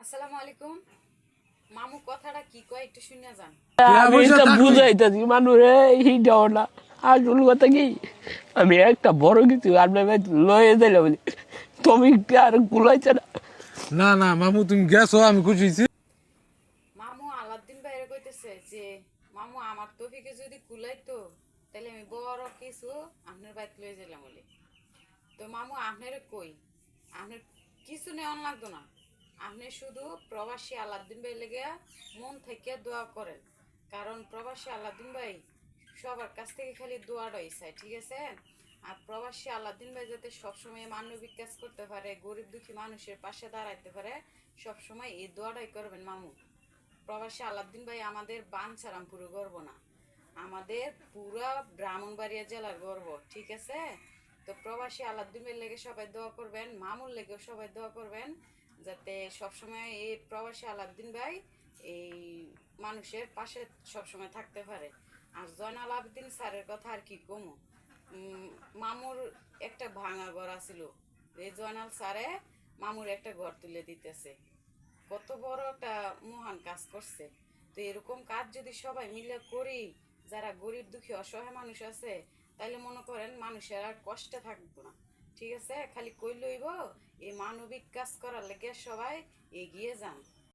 আসসালামু আলাইকুম। মামু কথাটা কি কয় একটু শুনে যান। আমি এটা বুঝাইতেছি মানুষে হিটাও না। আসল কথা কি, আমি একটা বড় কিছু আপনার লয়ে দিলে বলি তুমি কি আর গুলাইছে না। না না মামু তুমি গেছো আমি খুশি হইছি। মামু আলাউদ্দিন বাইরে কইতেছে যে মামু আমার তফিকে যদি কুলাইতো তাহলে আমি বড় কিছু আপনার বাইক লয়ে যেলাম বলে। তো মামু আপনারে কই আপনার কিছু নেওয়ান লাগতো না। আপনি শুধু প্রবাসী আলাউদ্দিন ভাই লেগে মন থেকে দোয়া করেন, কারণ প্রবাসী আলাউদ্দিন ভাই সবার কাছ থেকে খালি দোয়াটাই চাই, ঠিক আছে? আর প্রবাসী আলাউদ্দিন ভাই যাতে সবসময় মানবিক কাজ করতে পারে, গরিব দুঃখী মানুষের পাশে দাঁড়াইতে পারে, সবসময় এই দোয়াটাই করবেন মামু। প্রবাসী আলাউদ্দিন ভাই আমাদের বাঞ্ছারামপুরে গর্ব না, আমাদের পুরা ব্রাহ্মণবাড়িয়া জেলার গর্ব, ঠিক আছে? তো প্রবাসী আলাউদ্দিন ভাইয়ের লেগে সবাই দোয়া করবেন, মামুর লেগেও সবাই দোয়া করবেন, যাতে সবসময় এই প্রবাসী আলাউদ্দিন ভাই এই মানুষের পাশে সবসময় থাকতে পারে। আর জয়নাল আবেদিন স্যারের কথা আর কি কমু, মামুর একটা ভাঙা ঘর আছিল, এই জয়নাল স্যারে মামুর একটা ঘর তুলে দিতেছে, কত বড় একটা মহান কাজ করছে। তো এরকম কাজ যদি সবাই মিলে করি, যারা গরিব দুঃখী অসহায় মানুষ আছে, তাইলে মনে করেন মানুষের আর কষ্টে থাকবো না, ঠিক আছে? খালি কই লইব এই মানবিক কাজ করার লেগে সবাই এগিয়ে যান।